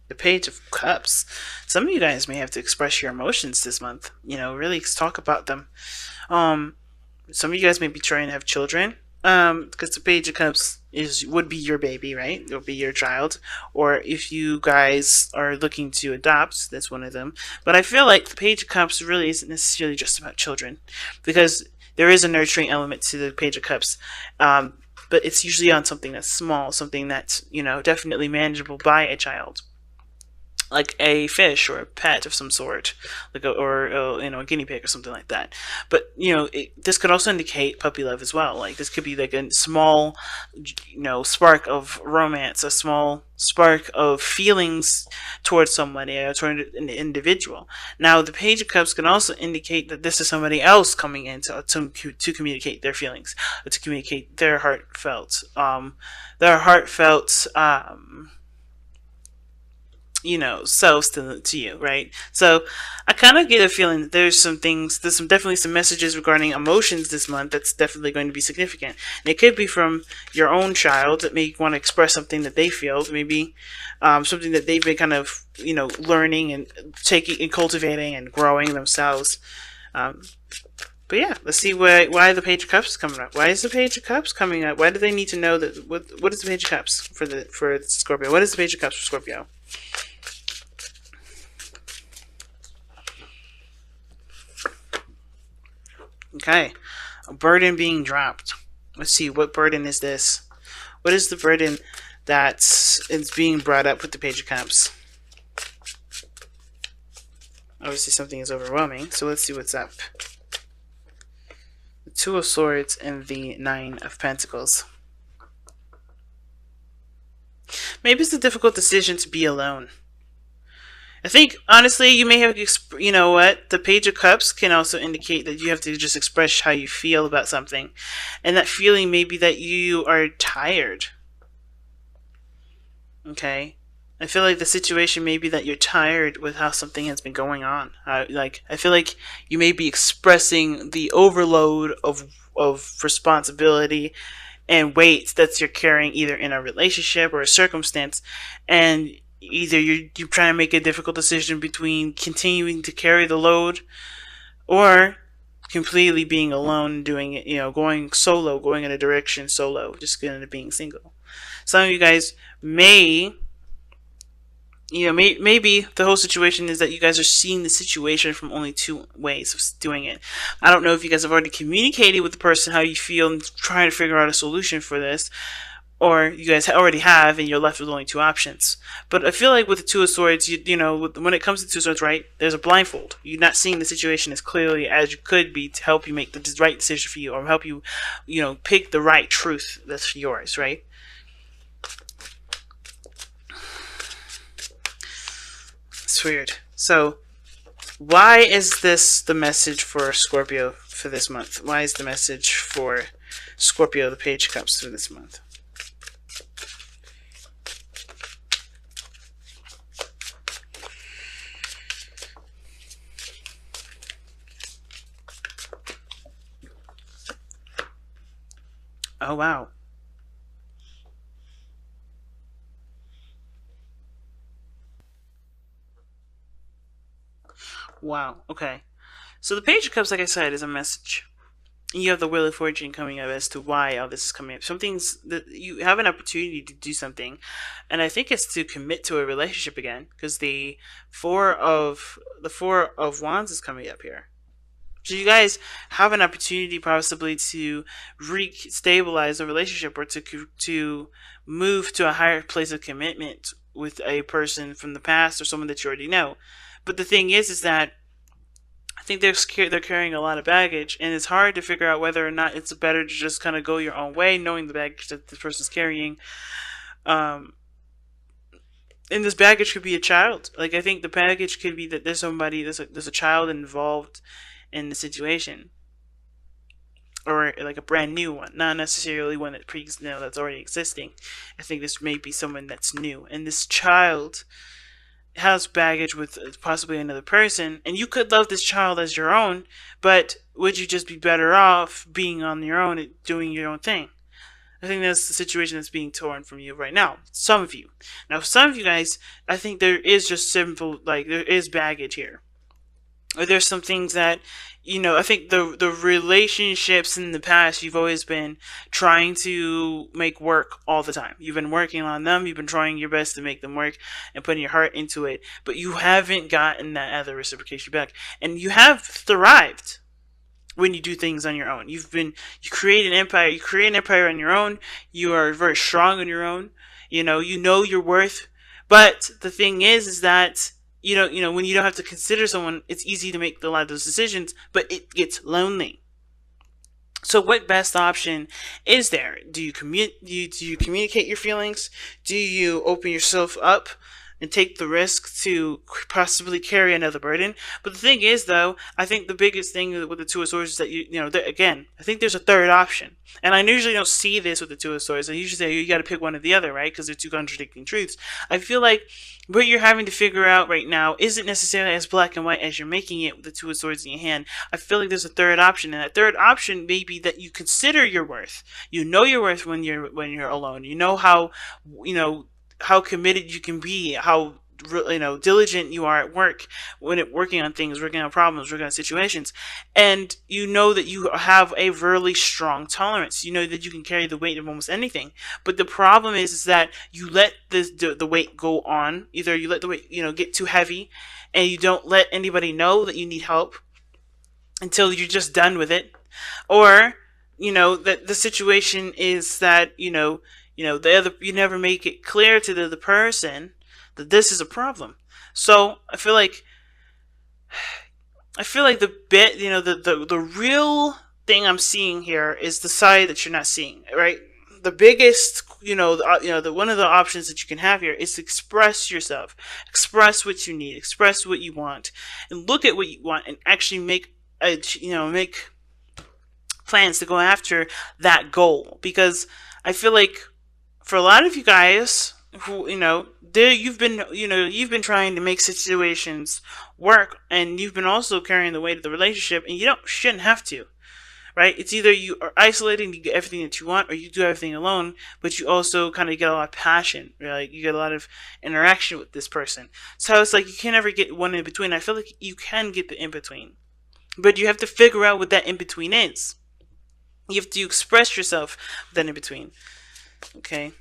The Page of Cups. Some of you guys may have to express your emotions this month. Really talk about them. Um, some of you guys may be trying to have children. Because the Page of Cups would be your baby, right? It'll be your child. Or if you guys are looking to adopt, that's one of them. But I feel like the Page of Cups really isn't necessarily just about children, because there is a nurturing element to the Page of Cups. But it's usually on something that's small, something that's definitely manageable by a child, like a fish or a pet of some sort, like a guinea pig or something like that. But this could also indicate puppy love as well. Like this could be like a small, spark of romance, a small spark of feelings towards somebody or toward an individual. Now, the Page of Cups can also indicate that this is somebody else coming in to communicate their feelings, to communicate their heartfelt selves to you, right? So I kind of get a feeling that there's definitely some messages regarding emotions this month that's definitely going to be significant. And it could be from your own child that may want to express something that they feel, maybe something that they've been kind of learning and taking and cultivating and growing themselves. um, but yeah, let's see why the Page of Cups is coming up. Why is the Page of Cups coming up? Why do they need to know that? What is the Page of Cups for Scorpio? What is the Page of Cups for Scorpio? Okay, a burden being dropped. Let's see, what burden is this? What is the burden that is being brought up with the Page of Cups? Obviously, something is overwhelming, so let's see what's up. The Two of Swords and the Nine of Pentacles. Maybe it's a difficult decision to be alone. I think, honestly, you may have, the Page of Cups can also indicate that you have to just express how you feel about something. And that feeling may be that you are tired. Okay? I feel like the situation may be that you're tired with how something has been going on. I feel like you may be expressing the overload of responsibility and weight that you're carrying either in a relationship or a circumstance, and either you're trying to make a difficult decision between continuing to carry the load or completely being alone and doing it, going solo, going in a direction solo, just going to being single. Some of you guys maybe the whole situation is that you guys are seeing the situation from only two ways of doing it. I don't know if you guys have already communicated with the person how you feel and trying to figure out a solution for this, or you guys already have and you're left with only two options. But I feel like with the Two of Swords, when it comes to Two of Swords, right, there's a blindfold. You're not seeing the situation as clearly as you could be to help you make the right decision for you, or help you, pick the right truth that's yours, right? It's weird. So, why is this the message for Scorpio for this month? Why is the message for Scorpio, the Page of Cups, for this month? Oh, wow. Wow. Okay. So the Page of Cups, like I said, is a message. You have the Wheel of Fortune coming up as to why all this is coming up. Something's that you have an opportunity to do something, and I think it's to commit to a relationship again, because the Four of Wands is coming up here. So you guys have an opportunity possibly to re-stabilize a relationship, or to move to a higher place of commitment with a person from the past or someone that you already know. But the thing is that I think they're carrying a lot of baggage, and it's hard to figure out whether or not it's better to just kind of go your own way, knowing the baggage that this person's carrying. Um, and this baggage could be a child. Like, I think the baggage could be that there's a child involved in the situation, or like a brand new one, not necessarily one that's already existing. I think this may be someone that's new, and this child has baggage with possibly another person, and you could love this child as your own, but would you just be better off being on your own and doing your own thing? I think that's the situation that's being torn from you right now. Some of you. Now, some of you guys, I think there is just simple, like, there is baggage here. Or there's some things that, I think the relationships in the past, you've always been trying to make work all the time. You've been working on them. You've been trying your best to make them work and putting your heart into it. But you haven't gotten that other reciprocation back. And you have thrived when you do things on your own. You create an empire. You create an empire on your own. You are very strong on your own. You know your worth. But the thing is that when you don't have to consider someone, it's easy to make a lot of those decisions, but it gets lonely. So what best option is there? Do you communicate your feelings? Do you open yourself up and take the risk to possibly carry another burden? But the thing is, though, I think the biggest thing with the Two of Swords is that again, I think there's a third option. And I usually don't see this with the Two of Swords. I usually say you got to pick one or the other, right? Because they're two contradicting truths. I feel like what you're having to figure out right now isn't necessarily as black and white as you're making it with the Two of Swords in your hand. I feel like there's a third option, and that third option may be that you consider your worth. You know your worth when you're alone. You know how committed you can be, how diligent you are at work when working on things, working on problems, working on situations, and you know that you have a really strong tolerance. You know that you can carry the weight of almost anything. But the problem is that you let the weight go on. Either you let the weight get too heavy, and you don't let anybody know that you need help until you're just done with it, or that the situation is that you never make it clear to the other person that this is a problem. So I feel like the real thing I'm seeing here is the side that you're not seeing, right? The biggest, the one of the options that you can have here is to express yourself, express what you need, express what you want, and look at what you want, and actually make plans to go after that goal. Because I feel like for a lot of you guys who you've been trying to make situations work, and you've been also carrying the weight of the relationship, and shouldn't have to, right? It's either you are isolated and you get everything that you want, or you do everything alone, but you also kind of get a lot of passion, right? Like you get a lot of interaction with this person. So it's like you can't ever get one in between. I feel like you can get the in between, but you have to figure out what that in between is. You have to express yourself then in between. Okay.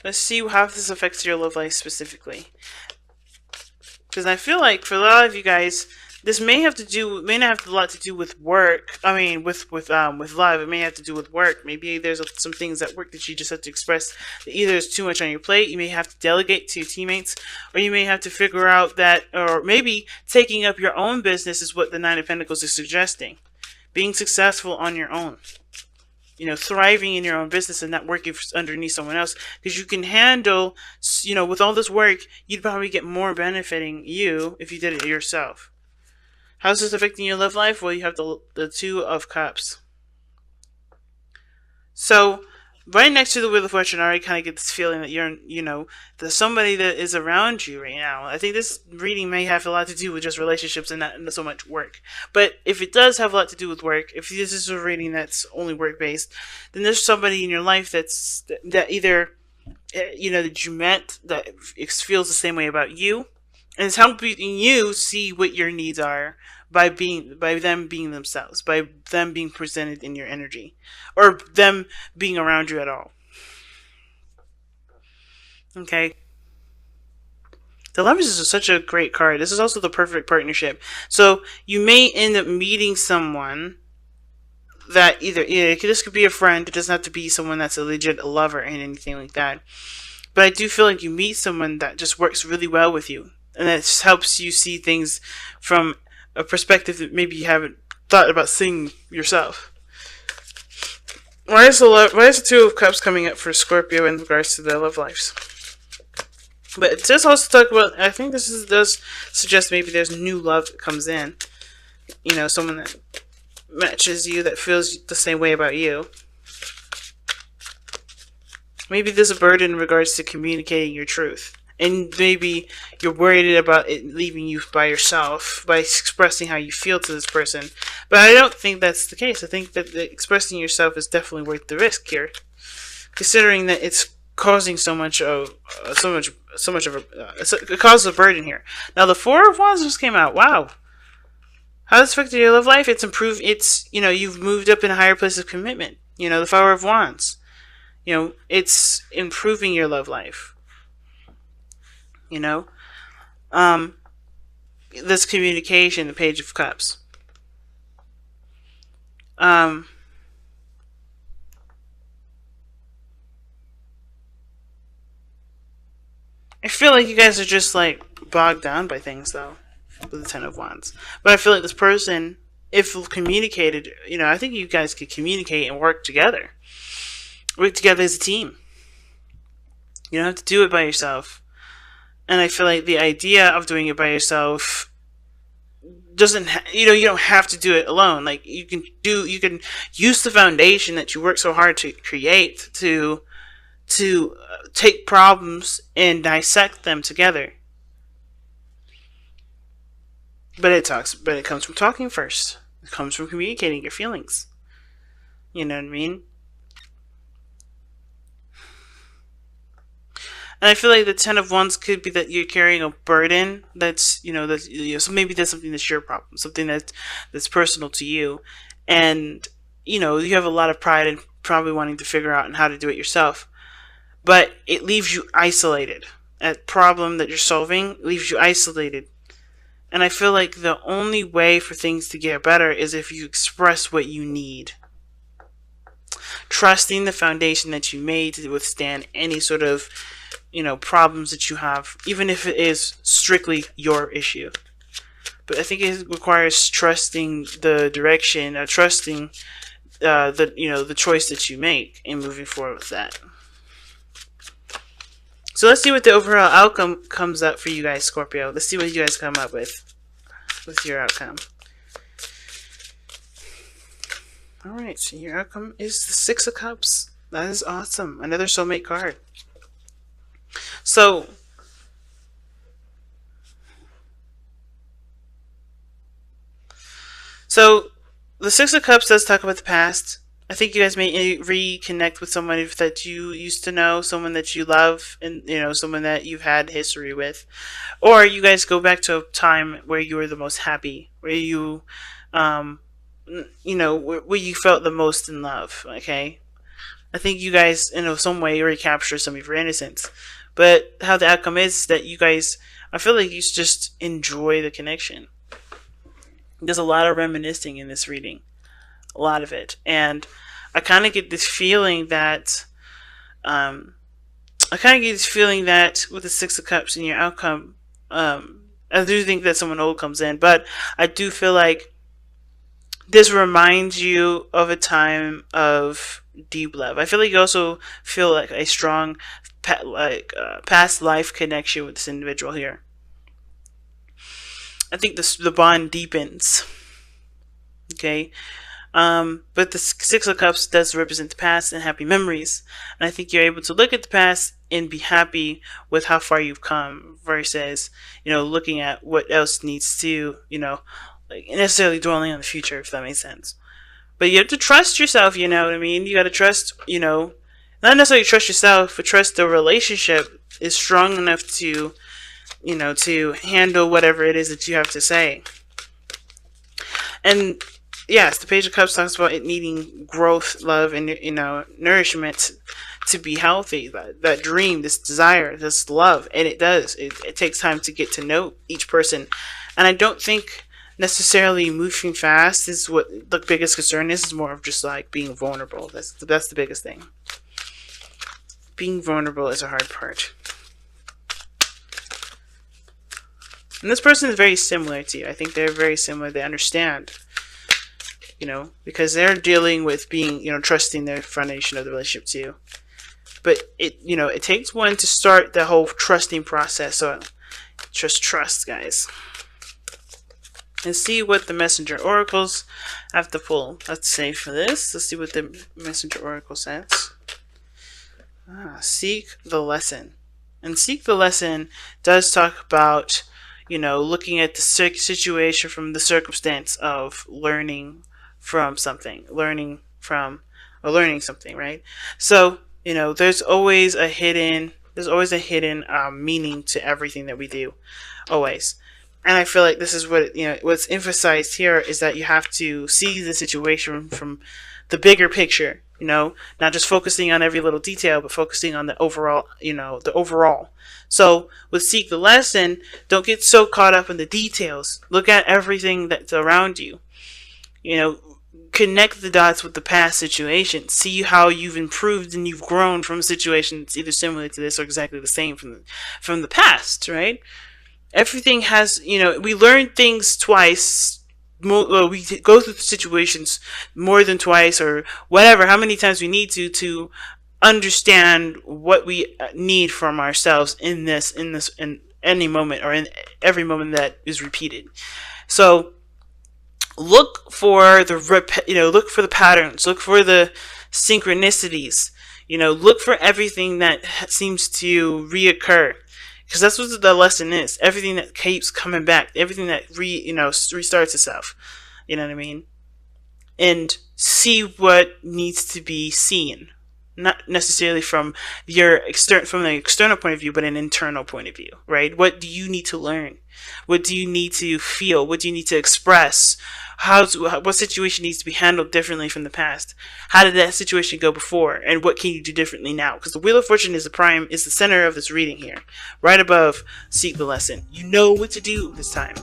Let's see how this affects your love life specifically. Because I feel like for a lot of you guys, this may not have a lot to do with work. I mean, with love, it may have to do with work. Maybe there's some things at work that you just have to express. That either there's too much on your plate, you may have to delegate to your teammates, or you may have to figure out that, or maybe taking up your own business is what the Nine of Pentacles is suggesting. Being successful on your own. Thriving in your own business and not working underneath someone else. Because you can handle, with all this work, you'd probably get more benefiting you if you did it yourself. How's this affecting your love life? Well, you have the Two of Cups. So, right next to the Wheel of Fortune, I already kind of get this feeling that there's somebody that is around you right now. I think this reading may have a lot to do with just relationships and not so much work. But if it does have a lot to do with work, if this is a reading that's only work-based, then there's somebody in your life that either, that you met that feels the same way about you, and it's helping you see what your needs are by them being themselves, by them being presented in your energy, or them being around you at all. Okay. The Lovers is such a great card. This is also the perfect partnership. So you may end up meeting someone that this could be a friend. It doesn't have to be someone that's a legit lover and anything like that. But I do feel like you meet someone that just works really well with you, and that just helps you see things from a perspective that maybe you haven't thought about seeing yourself. Why is the Two of Cups coming up for Scorpio in regards to their love lives? But it does also talk about, I think does suggest maybe there's new love that comes in. Someone that matches you, that feels the same way about you. Maybe there's a burden in regards to communicating your truth And maybe you're worried about it leaving you by yourself by expressing how you feel to this person. But I don't think that's the case. I think that expressing yourself is definitely worth the risk here, considering that it's causing so much of it causes a burden here. Now the Four of Wands just came out. Wow, how this affected your love life? It's improved. It's, you've moved up in a higher place of commitment. The Four of Wands. It's improving your love life. Um, this communication, the Page of Cups. I feel like you guys are just like bogged down by things though, with the Ten of Wands. But I feel like this person, if communicated, I think you guys could communicate and work together. Work together as a team. You don't have to do it by yourself. And I feel like the idea of doing it by yourself doesn't you don't have to do it alone. Like you can use the foundation that you work so hard to create to take problems and dissect them together. But it comes from talking first. It comes from communicating your feelings. You know what I mean? And I feel like the Ten of Wands could be that you're carrying a burden that's, so maybe that's something that's your problem, something that's personal to you. And, you have a lot of pride in probably wanting to figure out how to do it yourself. But it leaves you isolated. That problem that you're solving leaves you isolated. And I feel like the only way for things to get better is if you express what you need. Trusting the foundation that you made to withstand any sort of problems that you have, even if it is strictly your issue. But I think it requires trusting the direction, trusting the choice that you make, and moving forward with that. So let's see what the overall outcome comes up for you guys, Scorpio. Let's see what you guys come up with your outcome. Alright, so your outcome is the Six of Cups. That is awesome. Another soulmate card. So the Six of Cups does talk about the past. I think you guys may reconnect with someone that you used to know, someone that you love, and someone that you've had history with, or you guys go back to a time where you were the most happy, where you, where you felt the most in love. Okay, I think you guys, some way recapture some of your innocence. But how the outcome is that you guys, I feel like you just enjoy the connection. There's a lot of reminiscing in this reading. A lot of it. And I kind of get this feeling that, with the Six of Cups in your outcome, I do think that someone old comes in. But I do feel like this reminds you of a time of deep love. I feel like you also feel like a strong past life connection with this individual here. I think the bond deepens. Okay, but the Six of Cups does represent the past and happy memories, and I think you're able to look at the past and be happy with how far you've come versus looking at what else needs to like necessarily dwelling on the future, if that makes sense. But you have to trust yourself. You know what I mean? You got to trust. Not necessarily trust yourself, but trust the relationship is strong enough to, to handle whatever it is that you have to say. And yes, the Page of Cups talks about it needing growth, love, and nourishment to be healthy. That dream, this desire, this love, and it does. It takes time to get to know each person, and I don't think necessarily moving fast is what the biggest concern is. It's more of just like being vulnerable. That's the biggest thing. Being vulnerable is a hard part. And this person is very similar to you. I think they're very similar. They understand, because they're dealing with being, trusting their foundation of the relationship too. But it takes one to start the whole trusting process. So just trust, guys. And see what the messenger oracles have to pull. Let's say for this. Let's see what the messenger oracle says. Seek the lesson. And Seek the Lesson does talk about, looking at the situation from the circumstance of learning from something, learning something, right? So, there's always a hidden meaning to everything that we do, always. And I feel like this is what's emphasized here is that you have to see the situation from the bigger picture, not just focusing on every little detail, but focusing on the overall, the overall. So with Seek the Lesson, don't get so caught up in the details. Look at everything that's around you. Connect the dots with the past situation. See how you've improved and you've grown from a situation that's either similar to this or exactly the same from the past, right? Everything has, we learn things twice. We go through situations more than twice or whatever, how many times we need to understand what we need from ourselves in any moment or in every moment that is repeated. So look for look for the patterns, look for the synchronicities, look for everything that seems to reoccur, because that's what the lesson is. Everything that keeps coming back, everything that restarts itself. You know what I mean? And see what needs to be seen, not necessarily from the external point of view, but an internal point of view, right? What do you need to learn? What do you need to feel? What do you need to express? What situation needs to be handled differently from the past? How did that situation go before? And what can you do differently now? Because the Wheel of Fortune is the center of this reading here, right above Seek the Lesson. You know what to do this time.